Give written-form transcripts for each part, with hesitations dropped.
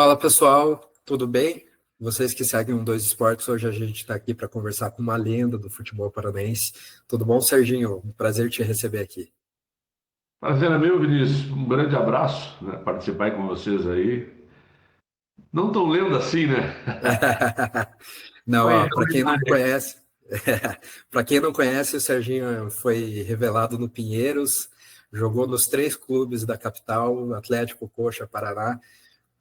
Fala pessoal, tudo bem? Vocês que seguem o 2 Esportes, hoje a gente está aqui para conversar com uma lenda do futebol paranaense. Tudo bom, Serginho? Um prazer te receber aqui. Prazer é meu, Vinícius. Um grande abraço, né? Participar com vocês aí. Não tão lendo assim, né? Não, Foi para quem não realidade. conhece, para quem não conhece, o Serginho foi revelado no Pinheiros, jogou nos 3 clubes da capital, Atlético, Coxa, Paraná,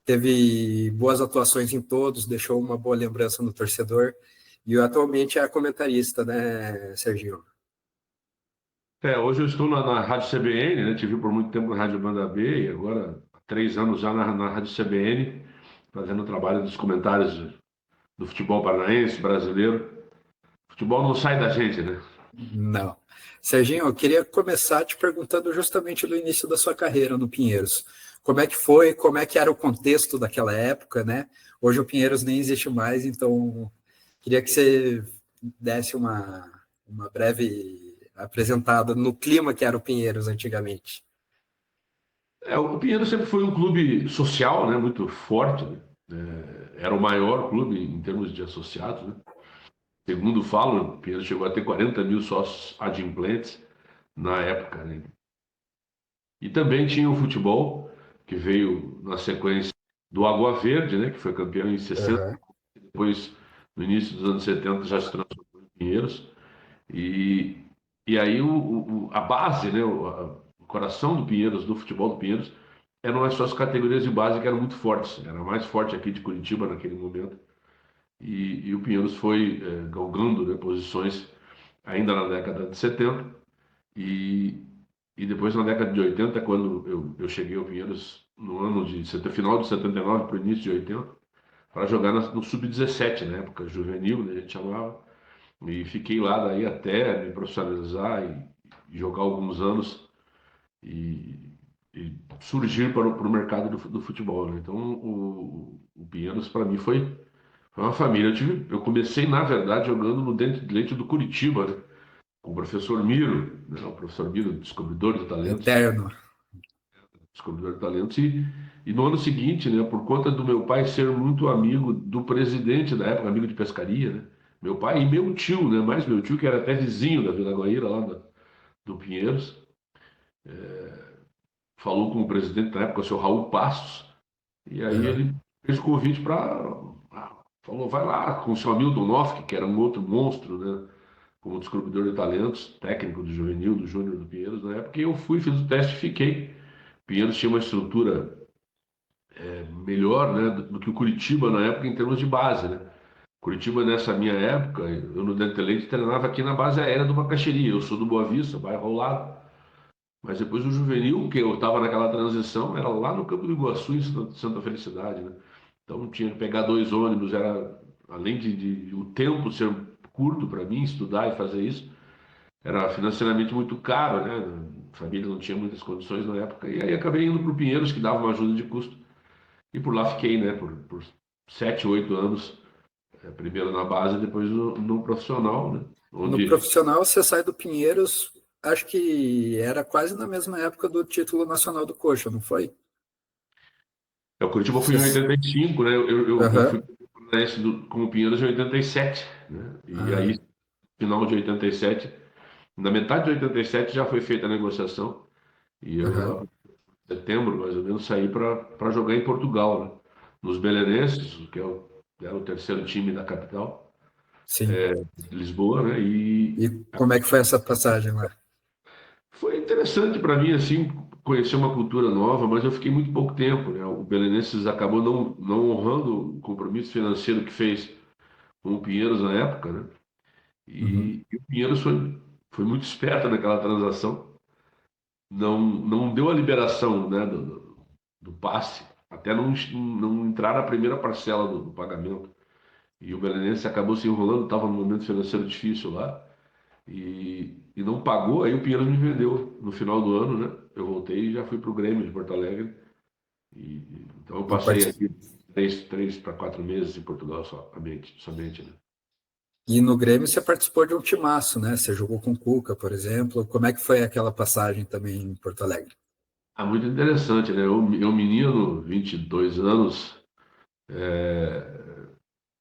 teve boas atuações em todos, deixou uma boa lembrança no torcedor e atualmente é comentarista, né, Serginho? Hoje eu estou na Rádio CBN, né? Tive por muito tempo na Rádio Banda B e agora há 3 anos já na Rádio CBN, fazendo o trabalho dos comentários do futebol paranaense, brasileiro. Futebol não sai da gente, né? Não. Serginho, eu queria começar te perguntando justamente do início da sua carreira no Pinheiros. Como é que foi, como é que era o contexto daquela época, né? Hoje o Pinheiros nem existe mais, então queria que você desse uma breve apresentada no clima que era o Pinheiros antigamente. O Pinheiro sempre foi um clube social, né? Muito forte, né? Era o maior clube em termos de associados, né? Segundo falam, o Pinheiro chegou a ter 40 mil sócios adimplentes na época, né? E também tinha o futebol, que veio na sequência do Água Verde, né, que foi campeão em 60, Aham. depois no início dos anos 70 já se transformou em Pinheiros. E, e aí a base, né, o coração do Pinheiros, do futebol do Pinheiros, eram as suas categorias de base que eram muito fortes. Era a mais forte aqui de Curitiba naquele momento. E o Pinheiros foi galgando, né, posições ainda na década de 70. E, e depois, na década de 80, quando eu cheguei ao Pinheiros, no ano final de 79 para o início de 80, para jogar no Sub-17, na época juvenil, né, a gente chamava, e fiquei lá daí até me profissionalizar e jogar alguns anos e, e surgir para o mercado do futebol, né? Então, o Pinheiros, para mim, foi uma família. Eu comecei, na verdade, jogando no Dente de Leite do Curitiba, né? Com o professor Miro, né? O professor Miro, descobridor de talentos, Eterno. descobridor de talentos, e no ano seguinte, né, por conta do meu pai ser muito amigo do presidente da época, amigo de pescaria, né, meu pai e meu tio, né, mais meu tio, que era até vizinho da Vila Guaíra, lá do Pinheiros, falou com o presidente na época, o senhor Raul Passos, e aí Aham. ele fez o convite para. Falou, vai lá com o seu Hamilton Noff, que era um outro monstro, né? Como descobridor de talentos, técnico do juvenil, do júnior do Pinheiros na época, e eu fui, fiz o teste e fiquei. Pinheiros tinha uma estrutura melhor, né, do que o Curitiba na época em termos de base, né? Curitiba nessa minha época, eu no Dente Leite treinava aqui na base aérea do Macaxeria. Eu sou do Boa Vista, bairro ao lado. Mas depois o juvenil, que eu estava naquela transição, era lá no Campo do Iguaçu, em Santa Felicidade, né? Então tinha que pegar 2 ônibus, era além de o tempo ser curto para mim estudar e fazer isso, era financeiramente muito caro, né? A família não tinha muitas condições na época. E aí acabei indo para o Pinheiros, que dava uma ajuda de custo. E por lá fiquei, né? Por 7, 8 anos, primeiro na base, depois no profissional, né? No Onde profissional, você sai do Pinheiros, acho que era quase na mesma época do título nacional do Coxa, não foi? o Curitiba fui em Você... 85, né? Eu fui Aham. com o Pinheiros em 87, né? E Ah, aí, final de 87, na metade de 87 já foi feita a negociação. E eu, aham. lá em setembro, mais ou menos, saí para jogar em Portugal, né? Nos Belenenses, que era o terceiro time da capital, Sim. de Lisboa, né? E como é que foi essa passagem lá? Foi interessante para mim, assim, conhecer uma cultura nova, mas eu fiquei muito pouco tempo, né? O Belenenses acabou não honrando o compromisso financeiro que fez com o Pinheiros na época, né? Uhum. E o Pinheiros foi muito esperto naquela transação, não deu a liberação, né, do passe, até não entrar na primeira parcela do pagamento. E o Belenenses acabou se enrolando, estava num momento financeiro difícil lá, e não pagou, aí o Pinheiros me vendeu no final do ano, né? Eu voltei e já fui para o Grêmio de Porto Alegre. Então eu E, passei aqui 3 para 4 meses em Portugal somente, né? e no Grêmio você participou de um timaço, né? Você jogou com o Cuca, por exemplo. Como é que foi aquela passagem também em Porto Alegre? Muito interessante, né? Eu menino, 22 anos,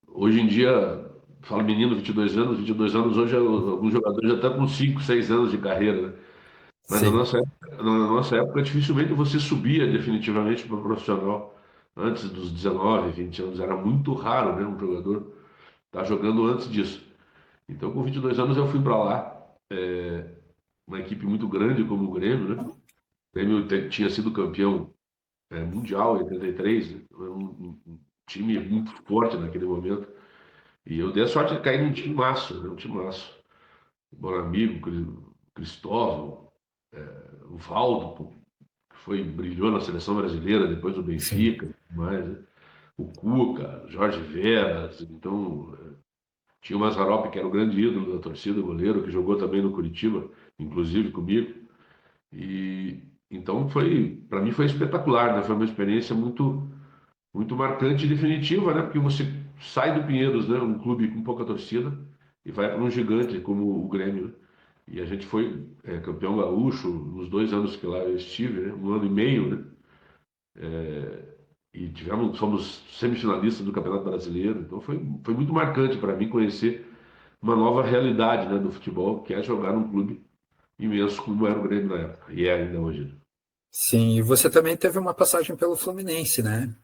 Hoje em dia, falo menino, 22 anos, hoje alguns jogadores já estão com 5, 6 anos de carreira, né? Mas Sim, na nossa época, dificilmente você subia definitivamente para o profissional. Antes dos 19, 20 anos, era muito raro, né, um jogador estar jogando antes disso. Então, com 22 anos, eu fui para lá, uma equipe muito grande como o Grêmio, né? O Grêmio tinha sido campeão mundial em 83, né? Era um time muito forte naquele momento. E eu dei a sorte de cair num time maço, né? Um time maço. Bom amigo, Cristóvão, o Valdo, pô, que brilhou na seleção brasileira, depois do sim. Benfica, e tudo mais, né? O Cuca, Jorge Veras, então tinha o Mazzaropi, que era o grande ídolo da torcida, goleiro, que jogou também no Curitiba, inclusive comigo. E então para mim foi espetacular, né? Foi uma experiência muito marcante e definitiva, né? Porque você sai do Pinheiros, né? Um clube com pouca torcida e vai para um gigante como o Grêmio, né? E a gente foi campeão gaúcho nos 2 anos que lá eu estive, né? Um ano e meio, né? E fomos semifinalistas do Campeonato Brasileiro. Então foi muito marcante para mim conhecer uma nova realidade, né, do futebol, que é jogar num clube imenso como era o Grêmio na época, e é ainda hoje, né? Sim, e você também teve uma passagem pelo Fluminense, né?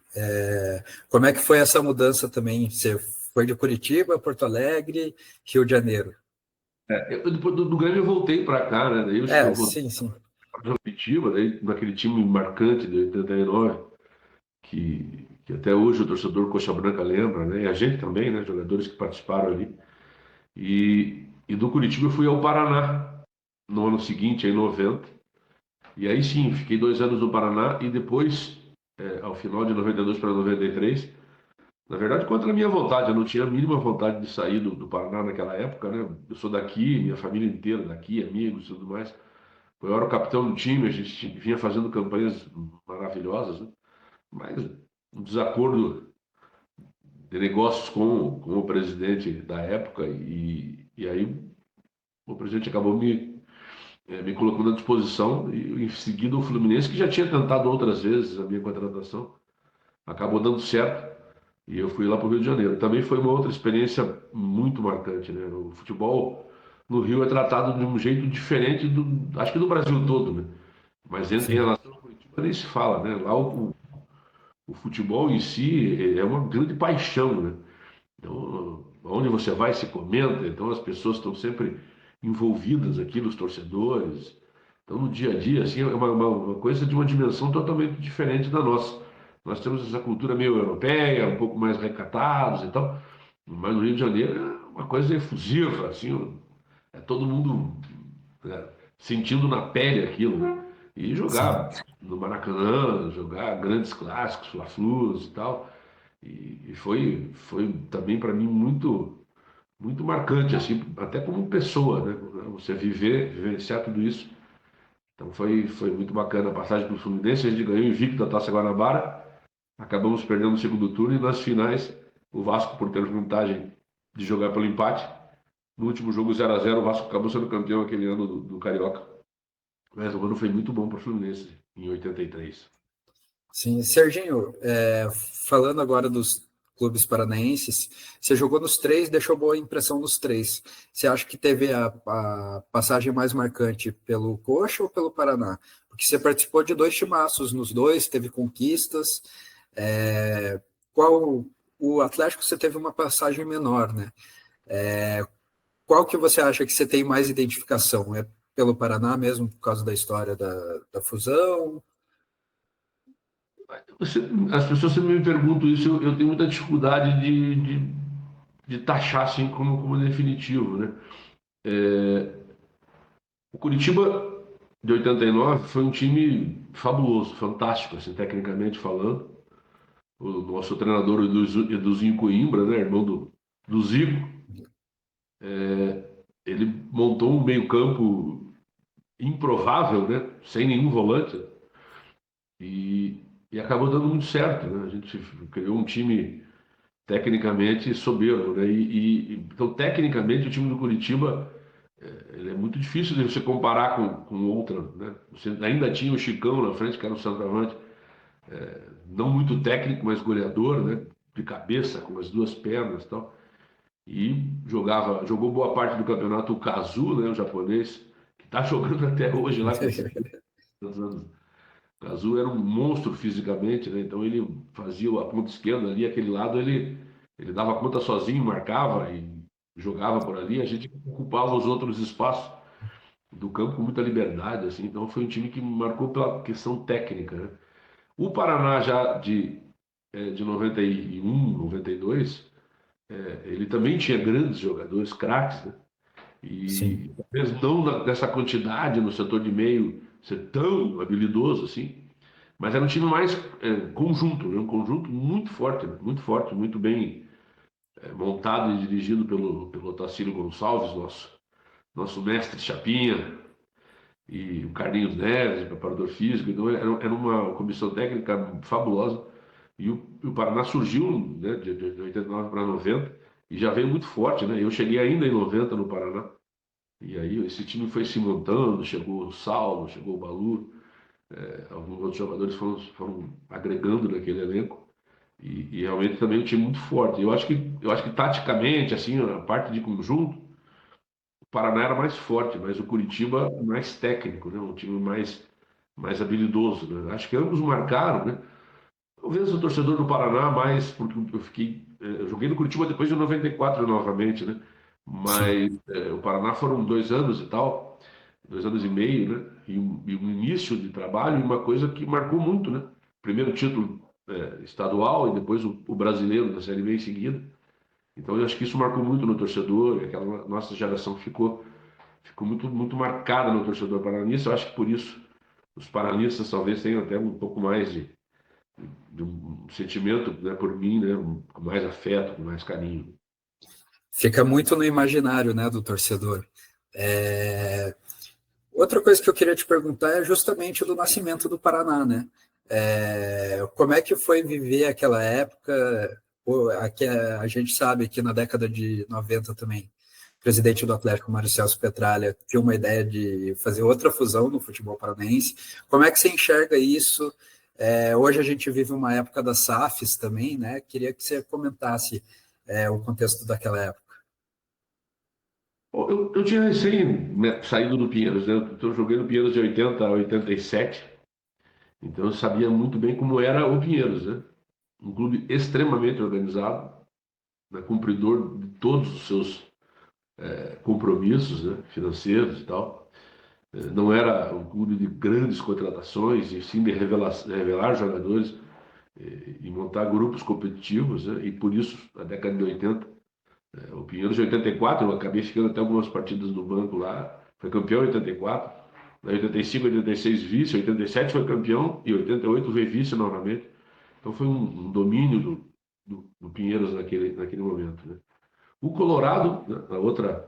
Como é que foi essa mudança também? Você foi de Curitiba, Porto Alegre, Rio de Janeiro? Depois do Grêmio eu voltei para cá, né? Daí eu voltei Sim, sim. para Curitiba, daí naquele time marcante de 89, que até hoje o torcedor Coxa Branca lembra, né? E a gente também, né? Jogadores que participaram ali. E do Curitiba eu fui ao Paraná no ano seguinte, em 90. E aí sim, fiquei 2 anos no Paraná e depois, ao final de 92 para 93, na verdade, contra a minha vontade, eu não tinha a mínima vontade de sair do Paraná naquela época, né? Eu sou daqui, minha família inteira daqui, amigos e tudo mais. Eu era o capitão do time, a gente vinha fazendo campanhas maravilhosas, né? Mas um desacordo de negócios com o presidente da época e aí o presidente acabou me colocando à disposição e em seguida o Fluminense, que já tinha tentado outras vezes a minha contratação, acabou dando certo e eu fui lá para o Rio de Janeiro. Também foi uma outra experiência muito marcante, né? O futebol no Rio é tratado de um jeito diferente acho que do Brasil todo, né? Mas em Sim, relação ao Curitiba nem se fala, né? Lá o futebol em si é uma grande paixão, né? Então, onde você vai se comenta, então as pessoas estão sempre envolvidas aqui, os torcedores. Então, no dia a dia, assim, é uma coisa de uma dimensão totalmente diferente da nossa. Nós temos essa cultura meio europeia, um pouco mais recatados e tal, mas no Rio de Janeiro é uma coisa efusiva, assim, é todo mundo né, sentindo na pele aquilo, né? E sim. jogar no Maracanã, jogar grandes clássicos, Fla-Flus e tal. E foi também para mim muito marcante, assim, até como pessoa, né? Você vivenciar tudo isso. Então foi muito bacana a passagem para o Fluminense. A gente ganhou invicto da Taça Guanabara, acabamos perdendo no segundo turno e nas finais o Vasco, por ter vantagem de jogar pelo empate. No último jogo 0-0 o Vasco acabou sendo campeão aquele ano do Carioca. Mas o ano foi muito bom para o Fluminense em 83. Sim, Serginho, falando agora dos clubes paranaenses, você jogou nos três, deixou boa impressão nos três. Você acha que teve a passagem mais marcante pelo Coxa ou pelo Paraná? Porque você participou de dois timaços nos dois, teve conquistas. Qual o Atlético você teve uma passagem menor, né? Qual que você acha que você tem mais identificação? É pelo Paraná mesmo, por causa da história da fusão? As pessoas sempre me perguntam isso, eu tenho muita dificuldade de taxar assim como definitivo, né? O Curitiba de 89 foi um time fabuloso, fantástico, assim, tecnicamente falando. O nosso treinador Eduzinho Coimbra, né, irmão do Zico, ele montou um meio-campo improvável, né, sem nenhum volante, e acabou dando muito certo, né? A gente criou um time tecnicamente soberbo, né? Então, tecnicamente, o time do Curitiba ele é muito difícil de você comparar com outra, né? Você ainda tinha o Chicão na frente, que era um centroavante, não muito técnico, mas goleador, né? de cabeça, com as duas pernas e tal. E jogou boa parte do campeonato o Kazu, né, o japonês, que está jogando até hoje lá com 70 anos. O Kazu era um monstro fisicamente, né? Então ele fazia a ponta esquerda ali, aquele lado ele dava conta sozinho, marcava e jogava por ali. A gente ocupava os outros espaços do campo com muita liberdade, assim. Então foi um time que marcou pela questão técnica, né? O Paraná já de 91, 92, ele também tinha grandes jogadores, craques, né? Sim, E talvez não dessa quantidade no setor de meio ser tão habilidoso assim, mas era um time mais conjunto, né? Um conjunto muito forte, né? Muito forte, muito bem montado e dirigido pelo Otacílio Gonçalves, nosso mestre Chapinha, e o Carlinhos Neves, preparador físico. Então era uma comissão técnica fabulosa. E o Paraná surgiu, né, de 89 para 90 e já veio muito forte, né? Eu cheguei ainda em 90 no Paraná. E aí esse time foi se montando, chegou o Saulo, chegou o Balu, alguns outros jogadores foram agregando naquele elenco. E realmente também um time muito forte. Eu acho que taticamente, assim, a parte de conjunto, o Paraná era mais forte, mas o Curitiba mais técnico, né? Um time mais habilidoso, né? Acho que ambos marcaram, né? Talvez o torcedor do Paraná mais, porque eu joguei no Curitiba depois de 94 novamente, né? sim. Mas o Paraná foram 2 anos e tal, 2 anos e meio, né? E um início de trabalho e uma coisa que marcou muito, né? Primeiro título estadual e depois o brasileiro da Série B em seguida. Então eu acho que isso marcou muito no torcedor, e aquela nossa geração ficou muito, muito marcada no torcedor paranista. Eu acho que por isso os paranistas talvez tenham até um pouco mais de um sentimento, né, por mim, né, com mais afeto, com mais carinho. Fica muito no imaginário, né, do torcedor. É, outra coisa que eu queria te perguntar é justamente do nascimento do Paraná, né? Como é que foi viver aquela época? Pô, aqui, a gente sabe que na década de 90 também, o presidente do Atlético, Mário Celso Petralha, tinha uma ideia de fazer outra fusão no futebol paranaense. Como é que você enxerga isso? Hoje a gente vive uma época das SAFs também, né? Queria que você comentasse o contexto daquela época. Bom, eu tinha recém, né, saído do Pinheiros, né? Eu joguei no Pinheiros de 80 a 87, então eu sabia muito bem como era o Pinheiros, né? Um clube extremamente organizado, né, cumpridor de todos os seus compromissos, né, financeiros e tal. Não era um clube de grandes contratações, e sim de revelar jogadores e montar grupos competitivos, né? E por isso, na década de 80, o Pinheiros de 84, eu acabei ficando até algumas partidas no banco lá, foi campeão em 84, em 85, 86 vice, 87 foi campeão e 88 veio vice novamente. Então foi um domínio do Pinheiros naquele momento, né? O Colorado, né,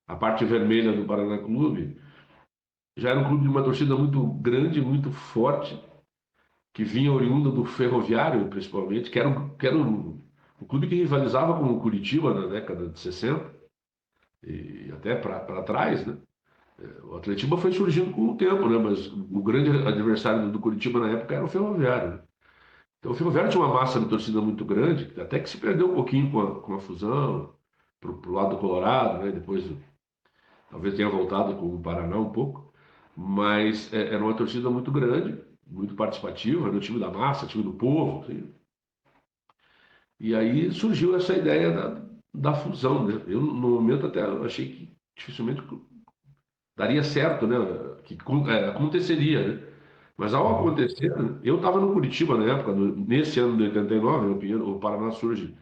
a parte vermelha do Paraná Clube, já era um clube de uma torcida muito grande, muito forte, que vinha oriunda do Ferroviário, principalmente, que era um clube que rivalizava com o Curitiba na década de 60 e até para trás, né? O Atletiba foi surgindo com o tempo, né? Mas o grande adversário do Curitiba na época era o Ferroviário, né? Então o Ferroviário tinha uma massa de torcida muito grande, até que se perdeu um pouquinho com a fusão pro lado do Colorado, né? Depois talvez tenha voltado com o Paraná um pouco, mas era uma torcida muito grande, muito participativa, era o time da massa, time do povo, assim. E aí surgiu essa ideia da fusão, né? Eu, no momento, até achei que dificilmente daria certo, né? Que aconteceria, né? Mas ao acontecer, né, eu estava no Curitiba na época, nesse ano de 89, o Paraná surge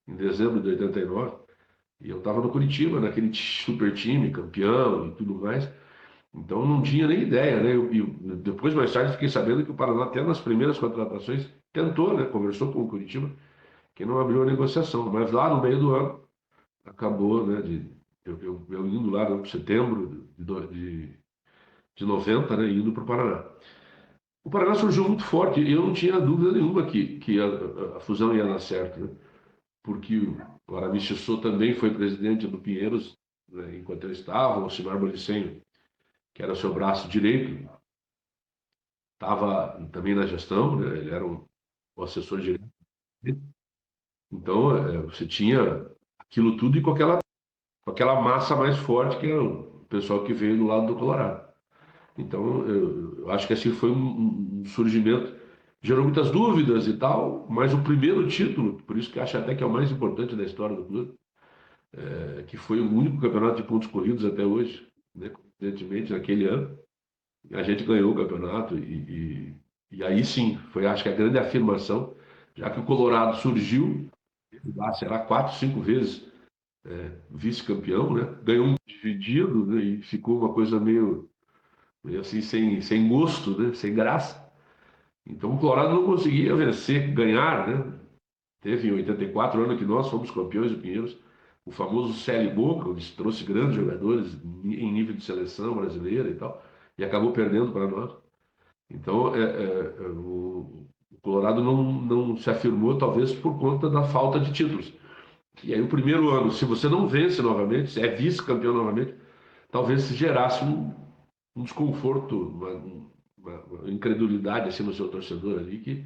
em dezembro de 89, e eu estava no Curitiba, naquele super time, campeão e tudo mais. Então não tinha nem ideia, né? Depois, mais tarde, fiquei sabendo que o Paraná, até nas primeiras contratações, tentou, né? Conversou com o Curitiba, que não abriu a negociação. Mas lá no meio do ano, acabou, né? Eu indo lá em setembro de 90, né? Indo para o Paraná. O Paraná surgiu muito forte e eu não tinha dúvida nenhuma que a fusão ia dar certo, né? Porque o Aramis Tissot também foi presidente do Pinheiros, né? Enquanto eu estava, o Silmar Bolicenho, que era seu braço direito, estava também na gestão, né? Ele era o assessor direto. Então, você tinha aquilo tudo e com aquela massa mais forte que é o pessoal que veio do lado do Colorado. Então, eu acho que assim foi um surgimento. Gerou muitas dúvidas e tal, mas o primeiro título, por isso que eu acho até que é o mais importante da história do clube, que foi o único campeonato de pontos corridos até hoje, né? Coincidentemente, naquele ano, a gente ganhou o campeonato e aí sim, foi acho que a grande afirmação, já que o Colorado surgiu, lá, será 4, 5 vezes vice-campeão, né? Ganhou um dividido, né? E ficou uma coisa meio assim, sem gosto, né? Sem graça. Então o Colorado não conseguia vencer, ganhar, né? Teve em 84 ano que nós fomos campeões do Pinheiros, o famoso Célio Boca, onde se trouxe grandes jogadores em nível de seleção brasileira e tal, e acabou perdendo para nós. Então o Colorado não se afirmou, talvez por conta da falta de títulos. E aí o primeiro ano, se você não vence novamente, se é vice-campeão novamente, talvez se gerasse um desconforto, uma incredulidade assim no seu torcedor ali que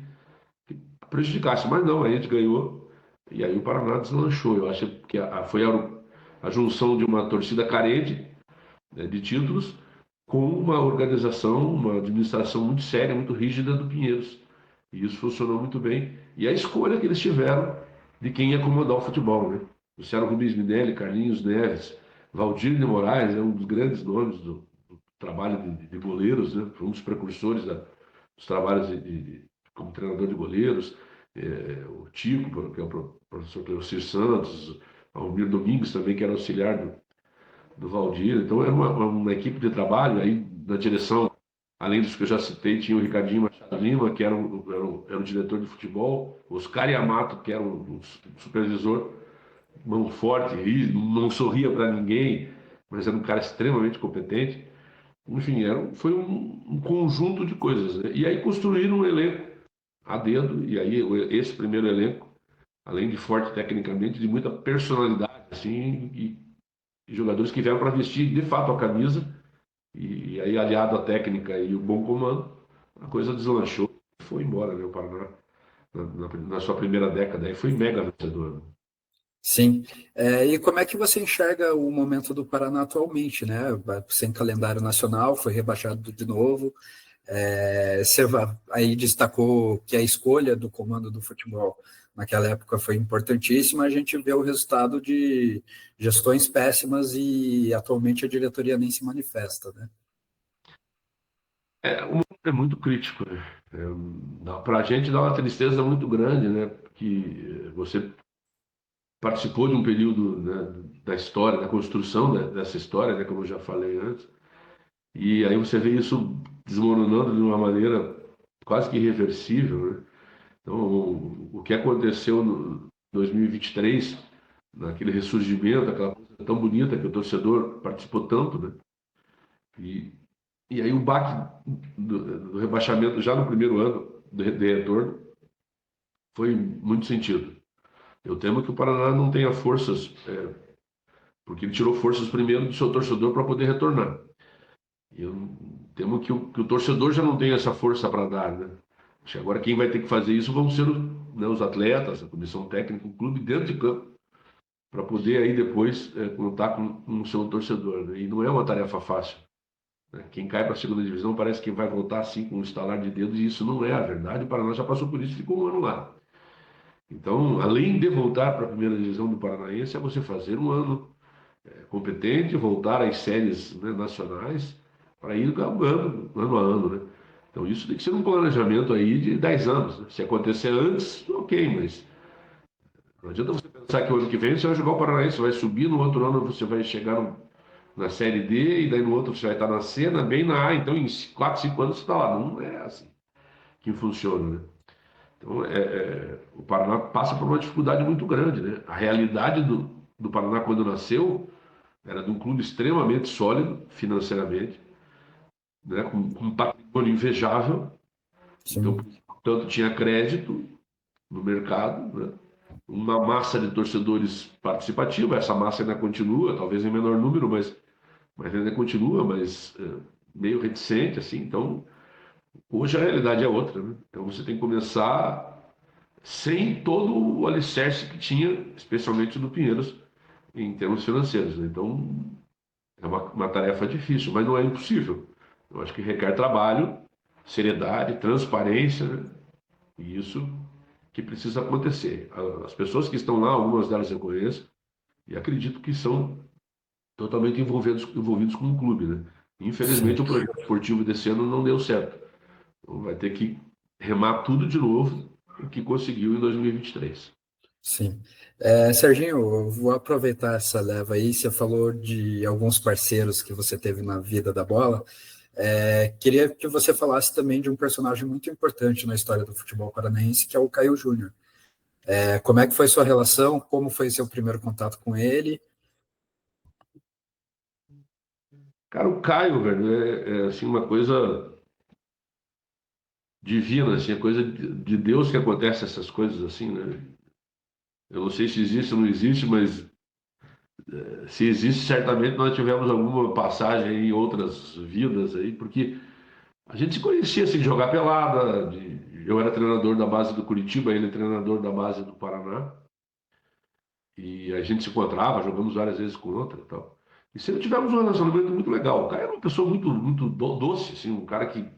prejudicasse. Mas não, aí a gente ganhou e aí o Paraná deslanchou. Eu acho que foi a junção de uma torcida carente, né, de títulos com uma organização, uma administração muito séria, muito rígida do Pinheiros. E isso funcionou muito bem. E a escolha que eles tiveram de quem ia comandar o futebol, né? Luciano Rubens Minelli, Carlinhos Neves, Valdir de Moraes, é um dos grandes nomes do trabalho de goleiros, né? Foi um dos precursores dos trabalhos como treinador de goleiros. O Tico, que é o professor Cleocir Santos, Almir Domingues também, que era auxiliar do Valdir. Então era uma equipe de trabalho. Aí na direção, além dos que eu já citei, tinha o Ricardinho Machado Lima, que era o diretor de futebol, Oscar Yamato, que era o supervisor, mão forte, não sorria para ninguém, mas era um cara extremamente competente. Enfim, foi um conjunto de coisas, né? E aí construíram um elenco a dedo, e aí esse primeiro elenco, além de forte tecnicamente, de muita personalidade, assim, e jogadores que vieram para vestir de fato a camisa, e aí aliado à técnica e o bom comando, a coisa deslanchou e foi embora, né? O Paraná, na sua primeira década, aí foi mega vencedor, né? Sim. E como é que você enxerga o momento do Paraná atualmente, né? Sem calendário nacional, foi rebaixado de novo. Você aí destacou que a escolha do comando do futebol naquela época foi importantíssima. A gente vê o resultado de gestões péssimas e atualmente a diretoria nem se manifesta, né? O mundo é muito crítico, né? Para a gente dá uma tristeza muito grande, né? Que você participou de um período, né, da história, da construção dessa história, né, como eu já falei antes, e aí você vê isso desmoronando de uma maneira quase que irreversível, né? Então, o que aconteceu no 2023, naquele ressurgimento, aquela coisa tão bonita que o torcedor participou tanto, né? E, e aí o baque do rebaixamento já no primeiro ano de retorno foi muito sentido. Eu temo que o Paraná não tenha forças, porque ele tirou forças primeiro do seu torcedor para poder retornar. E eu temo que o torcedor já não tenha essa força para dar, né? Acho que agora quem vai ter que fazer isso vão ser né, os atletas, a comissão técnica, o clube dentro de campo, para poder aí depois contar com o seu torcedor, né? E não é uma tarefa fácil, né? Quem cai para a segunda divisão parece que vai voltar assim com um estalar de dedos, e isso não é a verdade. O Paraná já passou por isso e ficou um ano lá. Então, além de voltar para a primeira divisão do Paranaense, é você fazer um ano competente, voltar às séries, né, nacionais, para ir galgando ano a ano, né? Então isso tem que ser um planejamento aí de 10 anos, né? Se acontecer antes, ok, mas não adianta você pensar que o ano que vem você vai jogar o Paranaense, você vai subir, no outro ano você vai chegar na Série D, e daí no outro você vai estar na C, bem na A, então em 4, 5 anos você está lá. Não é assim que funciona, né? Então, o Paraná passa por uma dificuldade muito grande, né? A realidade do Paraná quando nasceu era de um clube extremamente sólido financeiramente, né, com um patrimônio invejável. Então, Sim. portanto, tinha crédito no mercado, né, uma massa de torcedores participativa. Essa massa ainda continua, talvez em menor número, mas ainda continua, mas meio reticente, assim. Então, hoje a realidade é outra, né? Então, você tem que começar sem todo o alicerce que tinha, especialmente no Pinheiros, em termos financeiros, né? Então, é uma tarefa difícil, mas não é impossível. Eu acho que requer trabalho, seriedade, transparência, né? E isso que precisa acontecer. As pessoas que estão lá, algumas delas eu conheço, e acredito que são totalmente envolvidos com o clube, né? Infelizmente, Sim, o projeto esportivo desse ano não deu certo. Então, vai ter que remar tudo de novo, o que conseguiu em 2023. sim. Serginho, eu vou aproveitar essa leva aí. Você falou de alguns parceiros que você teve na vida da bola. Queria que você falasse também de um personagem muito importante na história do futebol paranaense, que é o Caio Júnior. Como é que foi sua relação? Como foi seu primeiro contato com ele? Cara, o Caio, velho, assim, uma coisa divina, assim, é coisa de Deus que acontece essas coisas assim, né? Eu não sei se existe ou não existe, mas se existe, certamente nós tivemos alguma passagem em outras vidas aí, porque a gente se conhecia assim, de jogar pelada, eu era treinador da base do Curitiba, ele é treinador da base do Paraná, e a gente se encontrava, jogamos várias vezes contra e tal. E sempre tivemos um relacionamento muito legal. O cara era uma pessoa muito doce, assim, um cara que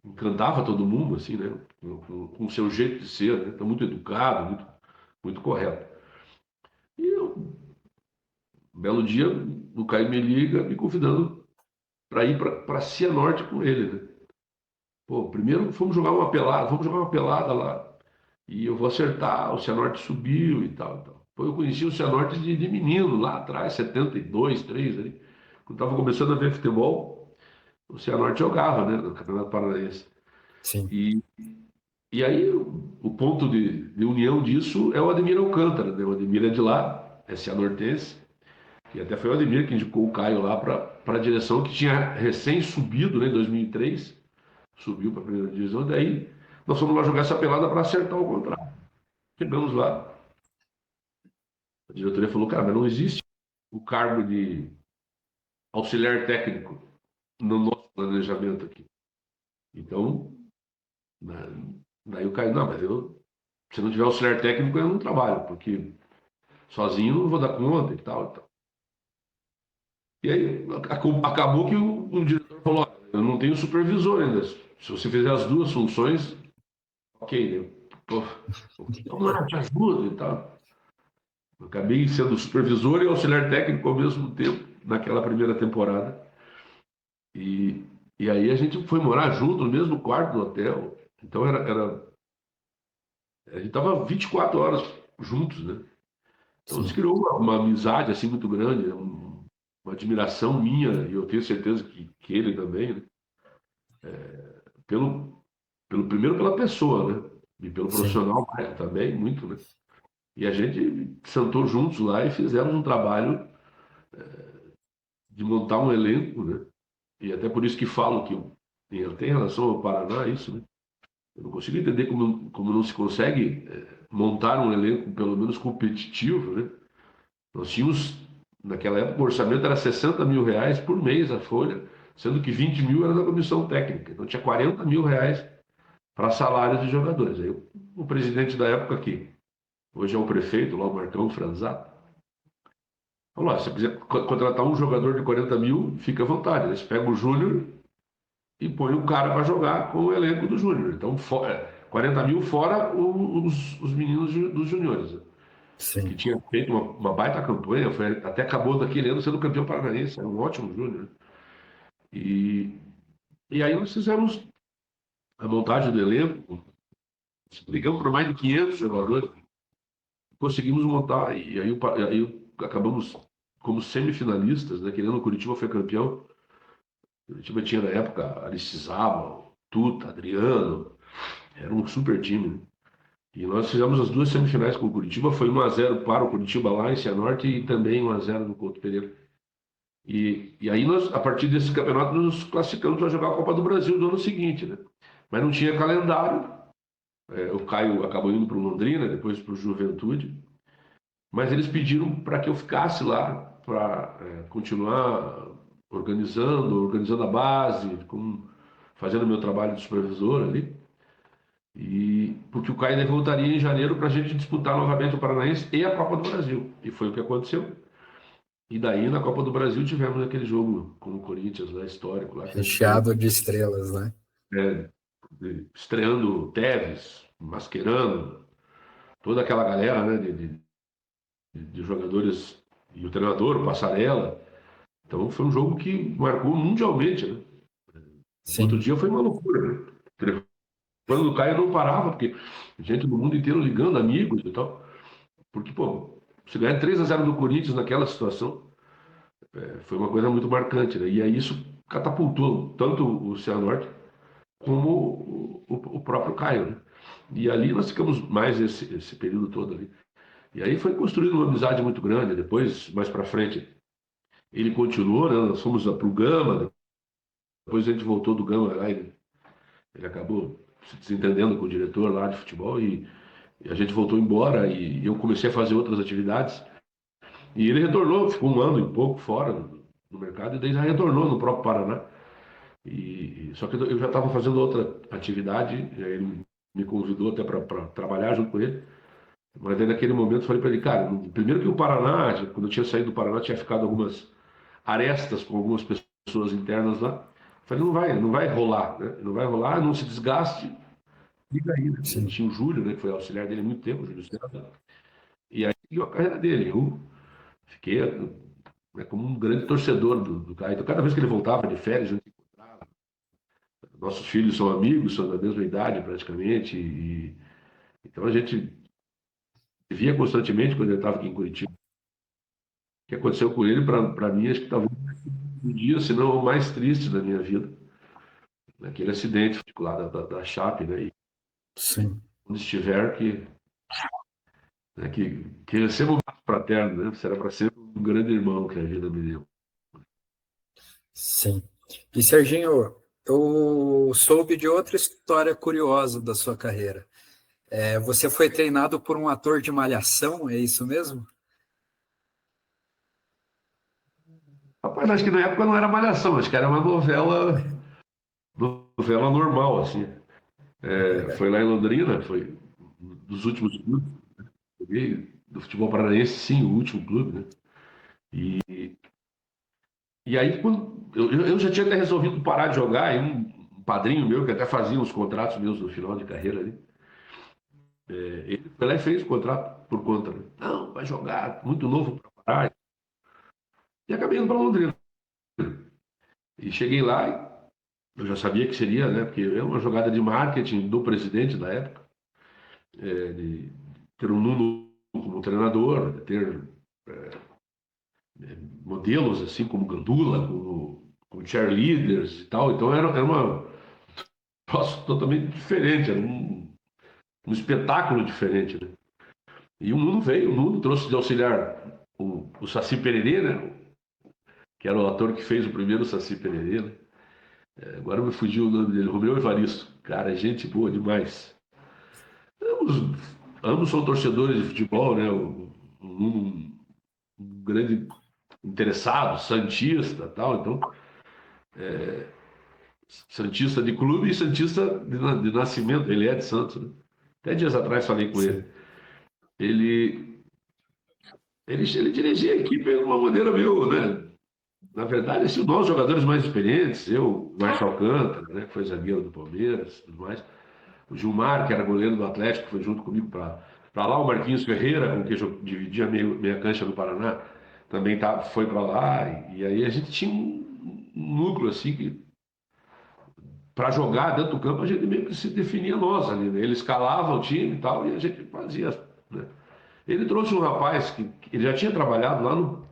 encantava todo mundo, assim, né? Com o seu jeito de ser, né? Então, muito educado, muito correto. E um belo dia, o Caio me liga me convidando para ir para Cianorte com ele, né? Pô, primeiro vamos jogar uma pelada lá. E eu vou acertar, o Cianorte subiu e tal, e tal. Pô, eu conheci o Cianorte de menino, lá atrás, 72, 3 ali. Quando estava começando a ver futebol, o Cianorte jogava, né, no Campeonato Paranaense. Sim, E, e aí o ponto de união disso é o Ademir Alcântara, né? O Ademir é de lá, é cianortense. E até foi o Ademir que indicou o Caio lá para a direção, que tinha recém subido, né, em 2003, subiu para a primeira divisão. Daí nós fomos lá jogar essa pelada para acertar o contrato. Chegamos lá, a diretoria falou: cara, mas não existe o cargo de auxiliar técnico no nosso planejamento aqui. Então, né, daí o Caio: não, mas se não tiver auxiliar técnico, eu não trabalho, porque sozinho eu não vou dar conta e tal, e tal. E aí acabou que um diretor falou: olha, eu não tenho supervisor ainda. Se você fizer as duas funções, ok, né? Pô, vamos lá, te ajudo e tal. Eu acabei sendo supervisor e auxiliar técnico ao mesmo tempo, naquela primeira temporada. E, e aí a gente foi morar junto no mesmo quarto do hotel. Então a gente estava 24 horas juntos, né? Então se sim, criou uma amizade assim muito grande, né? Uma admiração minha, e eu tenho certeza que ele também, né? Pelo, primeiro pela pessoa, né? E pelo sim, profissional também, muito, né? E a gente sentou juntos lá e fizemos um trabalho de montar um elenco, né? E até por isso que falo que tem relação ao Paraná isso, né? Eu não consigo entender como não se consegue montar um elenco pelo menos competitivo, né? Nós tínhamos, naquela época, o orçamento era R$ 60.000 por mês a folha, sendo que 20 mil era da comissão técnica. Então tinha R$ 40.000 para salários de jogadores. Aí o presidente da época aqui, hoje é o prefeito, lá o Marcão Franzato, falou: se você quiser contratar um jogador de 40 mil, fica à vontade. Eles pegam o Júnior e põe o cara para jogar com o elenco do Júnior. Então, 40 mil fora os meninos dos juniores, né? Que sim, tinha feito uma baita campanha, até acabou daquele ano sendo campeão paranaense, era um ótimo Júnior. E, e aí nós fizemos a montagem do elenco, ligamos para mais de 500 jogadores, conseguimos montar, e aí acabamos como semifinalistas, né? Querendo o Curitiba foi campeão. O Curitiba tinha na época Aristizábal, Tuta, Adriano, era um super time, né? E nós fizemos as duas semifinais com o Curitiba, foi 1-0 para o Curitiba lá em Cianorte e também 1-0 no Couto Pereira. E aí nós, a partir desse campeonato, nos classificamos para jogar a Copa do Brasil no ano seguinte, né? Mas não tinha calendário. O Caio acabou indo para o Londrina, depois para o Juventude. Mas eles pediram para que eu ficasse lá para continuar organizando a base, fazendo meu trabalho de supervisor ali. E porque o Caio voltaria em janeiro para a gente disputar novamente o Paranaense e a Copa do Brasil. E foi o que aconteceu. E daí na Copa do Brasil tivemos aquele jogo com o Corinthians lá, histórico, lá que a gente ganhou, Recheado de estrelas, né? é, estreando Tevez, Mascherano, toda aquela galera, né, de jogadores e o treinador, o Passarella. Então foi um jogo que marcou mundialmente, né? No outro Sim, dia foi uma loucura, né? Quando o Caio não parava, porque gente do mundo inteiro ligando, amigos e tal. Porque, pô, se ganhar 3-0 do Corinthians naquela situação, foi uma coisa muito marcante, né? E aí isso catapultou tanto o Cianorte como o próprio Caio, né? E ali nós ficamos mais esse período todo ali. E aí foi construindo uma amizade muito grande. Depois, mais para frente, ele continuou, né? Nós fomos para o Gama, depois a gente voltou do Gama lá, ele acabou se desentendendo com o diretor lá de futebol e a gente voltou embora e eu comecei a fazer outras atividades. E ele retornou, ficou um ano e pouco fora no mercado e daí já retornou no próprio Paraná. Só que eu já estava fazendo outra atividade, e aí ele me convidou até para trabalhar junto com ele. Mas aí naquele momento eu falei para ele, cara, primeiro que o Paraná, quando eu tinha saído do Paraná, tinha ficado algumas arestas com algumas pessoas internas lá. Eu falei, não vai rolar, né? Não vai rolar, não se desgaste, fica aí, né? Ele sim. tinha o Júlio, né, que foi auxiliar dele há muito tempo, o Júlio César. E aí seguiu a carreira dele. Eu fiquei, né, como um grande torcedor do Caio. Então, cada vez que ele voltava de férias, a gente encontrava. Nossos filhos são amigos, são da mesma idade praticamente. Então a gente via constantemente quando ele estava aqui em Curitiba. O que aconteceu com ele, para mim, acho que talvez um dia, se não o mais triste da minha vida. Naquele acidente particular da Chape, né? E Sim, onde estiver, que receba um abraço fraterno, né? Será para ser um grande irmão que a vida me deu. sim. E Serginho, eu soube de outra história curiosa da sua carreira. Você foi treinado por um ator de Malhação, é isso mesmo? Rapaz, acho que na época não era Malhação, acho que era uma novela normal, assim. Foi lá em Londrina, foi dos últimos clubes do futebol paranaense, sim, o último clube, né? E aí, quando eu já tinha até resolvido parar de jogar, e um padrinho meu, que até fazia uns contratos meus no final de carreira ali, ele foi lá e fez o contrato por conta, né? Não, vai jogar, muito novo para parar. E acabei indo para Londrina. E cheguei lá, e eu já sabia que seria, né? Porque é uma jogada de marketing do presidente da época, de ter um Nuno como treinador, de ter modelos assim como Gandula, como cheerleaders e tal. Então era uma troço totalmente diferente, era um espetáculo diferente, né? E o Nuno veio, o Nuno trouxe de auxiliar o Saci Pererê, né? Que era o ator que fez o primeiro Saci Pererê, né? Agora me fugiu o nome dele, Romeu Evaristo. Cara, gente boa demais. Ambos, ambos são torcedores de futebol, né? Um grande interessado, santista, tal. Então, santista de clube e santista de nascimento. Ele é de Santos, né? Até dias atrás falei com ele. Sim, Ele, ele dirigia a equipe de uma maneira meio, né? Na verdade, assim, nós jogadores mais experientes, eu, Márcio Alcântara, né, que foi zagueiro do Palmeiras, tudo mais. O Gilmar, que era goleiro do Atlético, foi junto comigo para lá. O Marquinhos Ferreira, com quem eu dividia minha cancha no Paraná, também foi para lá. E aí a gente tinha um núcleo assim que para jogar dentro do campo a gente meio que se definia nós ali, né? Ele escalava o time e tal e a gente fazia, né? Ele trouxe um rapaz que ele já tinha trabalhado lá no,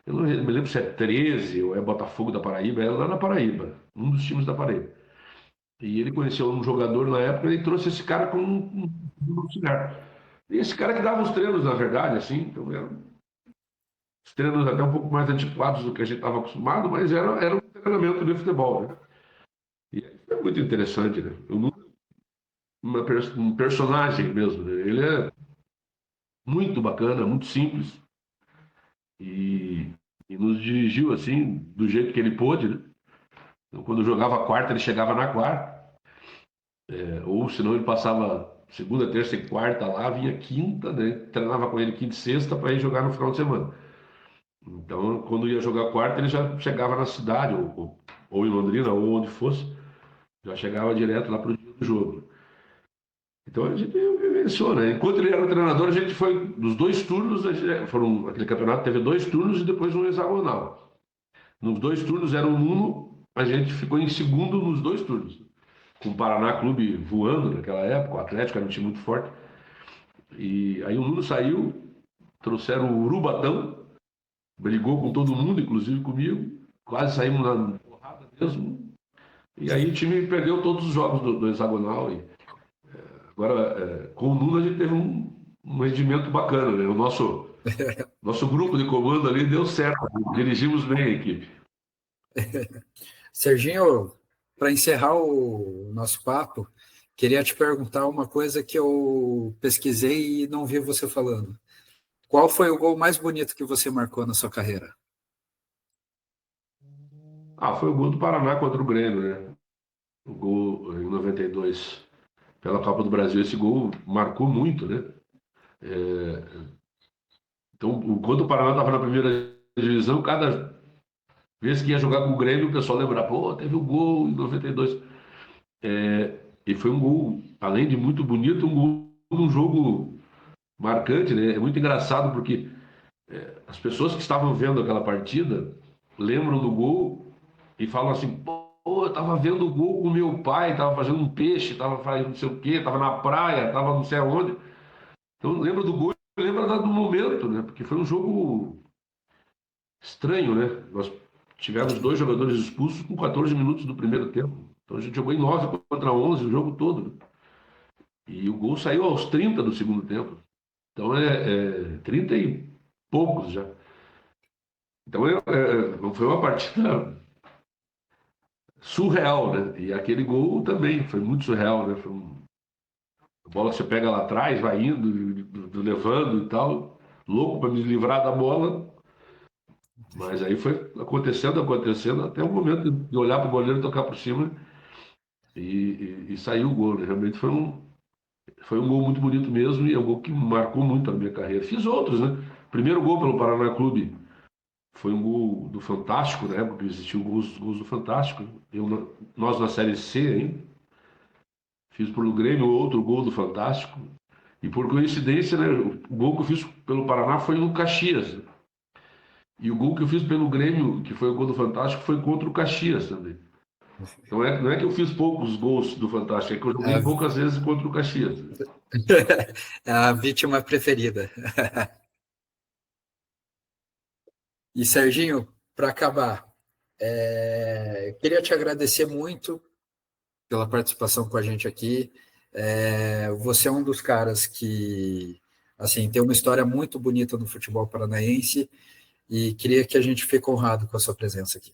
eu não me lembro se é 13 ou é Botafogo da Paraíba, era lá na Paraíba, um dos times da Paraíba. E ele conheceu um jogador na época e trouxe esse cara como um auxiliar. E esse cara que dava os treinos, na verdade, assim, então eram os treinos até um pouco mais antiquados do que a gente estava acostumado, mas era um treinamento de futebol, né? E aí foi muito interessante, né? Um personagem mesmo, né? Ele é muito bacana, muito simples e, e nos dirigiu assim, do jeito que ele pôde, né? Então, quando jogava a quarta, ele chegava na quarta. ou senão ele passava segunda, terça e quarta lá, vinha quinta, né? Treinava com ele quinta e sexta para ir jogar no final de semana. Então, quando ia jogar quarta, ele já chegava na cidade, ou em Londrina, ou onde fosse, já chegava direto lá para o dia do jogo. Então a gente vivenciou, né? Enquanto ele era o treinador, a gente foi dos dois turnos, aquele campeonato teve dois turnos e depois um hexagonal. Nos dois turnos era o Nuno, a gente ficou em segundo nos dois turnos. Com o Paraná Clube voando naquela época, o Atlético era um time muito forte. E aí o Nuno saiu, trouxeram o Urubatão, brigou com todo mundo, inclusive comigo, quase saímos na porrada mesmo. E aí o time perdeu todos os jogos do hexagonal. E agora, com o Nuno a gente teve um rendimento bacana, né? O nosso grupo de comando ali deu certo, dirigimos bem a equipe. Serginho, para encerrar o nosso papo, queria te perguntar uma coisa que eu pesquisei e não vi você falando. Qual foi o gol mais bonito que você marcou na sua carreira? Foi o gol do Paraná contra o Grêmio, né? O gol em 92 pela Copa do Brasil. Esse gol marcou muito, né? Então, quando o Paraná estava na primeira divisão, cada vez que ia jogar com o Grêmio, o pessoal lembrava, pô, teve o gol em 92. E foi um gol, além de muito bonito, um gol num jogo marcante, né? É muito engraçado porque as pessoas que estavam vendo aquela partida lembram do gol e falam assim, pô, eu tava vendo o gol com meu pai, tava fazendo um peixe, tava fazendo não sei o quê, tava na praia, tava não sei aonde. Então lembra do gol e lembra do momento, né? Porque foi um jogo estranho, né? Nós tivemos dois jogadores expulsos com 14 minutos do primeiro tempo. Então a gente jogou em 9 contra 11 o jogo todo, né? E o gol saiu aos 30 do segundo tempo. Então 30 e poucos já. Então foi uma partida surreal, né? E aquele gol também foi muito surreal, né? A bola você pega lá atrás, vai indo, levando e tal, louco para me livrar da bola. Mas aí foi acontecendo, até o momento de olhar para o goleiro e tocar por cima e saiu o gol, né? Realmente foi um gol muito bonito mesmo e é um gol que marcou muito a minha carreira. Fiz outros, né? Primeiro gol pelo Paraná Clube foi um gol do Fantástico, na época que existiam gols do Fantástico. Nós na Série C ainda. Fiz pelo Grêmio outro gol do Fantástico. E por coincidência, né, o gol que eu fiz pelo Paraná foi no Caxias. E o gol que eu fiz pelo Grêmio, que foi o gol do Fantástico, foi contra o Caxias também. Então não é que eu fiz poucos gols do Fantástico, é que eu joguei A, poucas vezes contra o Caxias. a vítima preferida. E, Serginho, para acabar, queria te agradecer muito pela participação com a gente aqui. Você é um dos caras que assim tem uma história muito bonita no futebol paranaense e queria que a gente fique honrado com a sua presença aqui.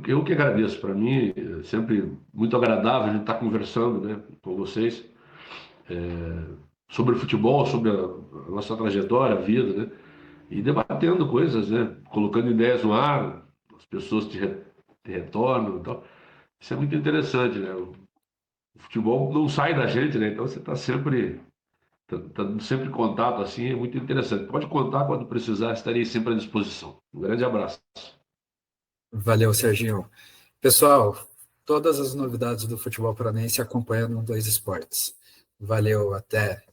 Eu que agradeço. Para mim, é sempre muito agradável a gente estar conversando, né, com vocês sobre futebol, sobre a nossa trajetória, a vida, né, e debatendo coisas, né, colocando ideias no ar, as pessoas te retornam e tal. Isso é muito interessante, né? O futebol não sai da gente, né? Então você está sempre em contato assim, é muito interessante. Pode contar quando precisar, estarei sempre à disposição. Um grande abraço. Valeu, Serginho. Pessoal, todas as novidades do futebol paranaense acompanhando no Dois Esportes. Valeu, até.